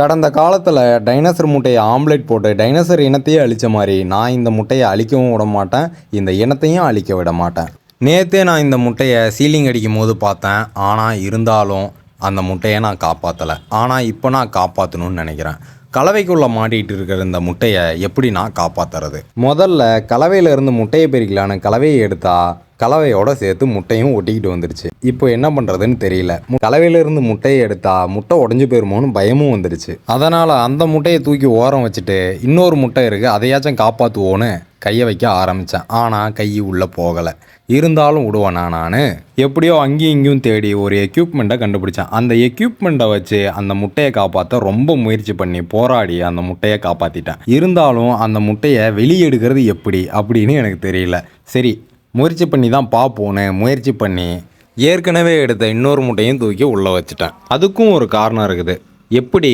கடந்த காலத்தில் டைனோசர் முட்டையை ஆம்லெட் போட்டு டைனோசர் இனத்தையே அழித்த மாதிரி நான் இந்த முட்டையை அழிக்கவும் விட மாட்டேன், இந்த இனத்தையும் அழிக்க விட மாட்டேன். நேற்றே நான் இந்த முட்டையை சீலிங் அடிக்கும் போது பார்த்தேன். ஆனால் இருந்தாலும் அந்த முட்டையை நான் காப்பாற்றலை. ஆனால் இப்போ நான் காப்பாற்றணும்னு நினைக்கிறேன். கலவைக்குள்ளே மாட்டிகிட்டு இருக்கிற இந்த முட்டையை எப்படி நான் காப்பாற்றுறது? முதல்ல கலவையிலேருந்து முட்டையை பிரிக்கலான்னு கலவையை எடுத்தால் கலவையோடு சேர்த்து முட்டையும் ஒட்டிக்கிட்டு வந்துடுச்சு. இப்போ என்ன பண்ணுறதுன்னு தெரியல. கலவையிலேருந்து முட்டையை எடுத்தால் முட்டை உடஞ்சி போயிருமோன்னு பயமும் வந்துடுச்சு. அதனால் அந்த முட்டையை தூக்கி ஓரம் வச்சுட்டு இன்னொரு முட்டை இருக்குது, அதையாச்சும் காப்பாற்றுவோன்னு கையை வைக்க ஆரம்பித்தேன். ஆனால் கை உள்ளே போகலை. இருந்தாலும் விடுவேனா நான்? எப்படியோ அங்கேயும் இங்கேயும் தேடி ஒரு எக்யூப்மெண்ட்டை கண்டுபிடிச்சேன். அந்த எக்யூப்மெண்ட்டை வச்சு அந்த முட்டையை காப்பாற்ற ரொம்ப முயற்சி பண்ணி போராடி அந்த முட்டையை காப்பாற்றிட்டேன். இருந்தாலும் அந்த முட்டையை வெளியே எடுக்கிறது எப்படி அப்படின்னு எனக்கு தெரியல. சரி, முயற்சி பண்ணி தான் பார்ப்போன்னு முயற்சி பண்ணி ஏற்கனவே எடுத்த இன்னொரு முட்டையும் தூக்கி உள்ளே வச்சுட்டேன். அதுக்கும் ஒரு காரணம் இருக்குது. எப்படி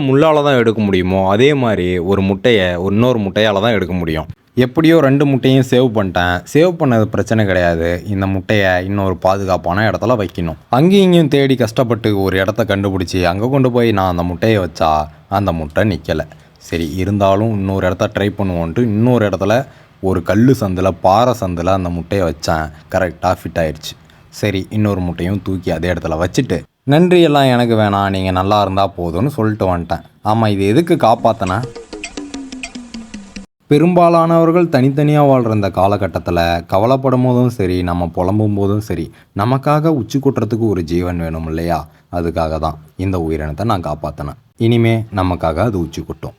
முள்ளால் தான் எடுக்க முடியுமோ அதே மாதிரி ஒரு முட்டையை இன்னொரு முட்டையால் தான் எடுக்க முடியும். எப்படியோ 2 முட்டையும் சேவ் பண்ணிட்டேன். சேவ் பண்ணது பிரச்சனை கிடையாது. இந்த முட்டையை இன்னொரு பாதுகாப்பான இடத்துல வைக்கணும். அங்கேயும் இங்கேயும் தேடி கஷ்டப்பட்டு ஒரு இடத்த கண்டுபிடிச்சி அங்கே கொண்டு போய் நான் அந்த முட்டையை வச்சா அந்த முட்டை நிற்கலை. சரி, இருந்தாலும் இன்னொரு இடத்த ட்ரை பண்ணுவோன்ட்டு இன்னொரு இடத்துல ஒரு கல் சந்தில் பாறை சந்தில் அந்த முட்டையை வச்சேன். கரெக்டாக ஃபிட் ஆயிடுச்சு. சரி, இன்னொரு முட்டையும் தூக்கி அதே இடத்துல வச்சுட்டு நன்றியெல்லாம் எனக்கு வேணாம், நீங்கள் நல்லா இருந்தால் போதும்னு சொல்லிட்டு வந்துட்டேன். ஆமாம், இது எதுக்கு காப்பாற்றினேன்? பெரும்பாலானவர்கள் தனித்தனியாக வாழ்கிற இந்த காலகட்டத்தில் கவலைப்படும் போதும் சரி, நம்ம புலம்பும் போதும் சரி, நமக்காக உச்சி கொட்டுறதுக்கு ஒரு ஜீவன் வேணும் இல்லையா? அதுக்காக தான் இந்த உயிரினத்தை நான் காப்பாற்றினேன். இனிமே நமக்காக அது உச்சி கொட்டும்.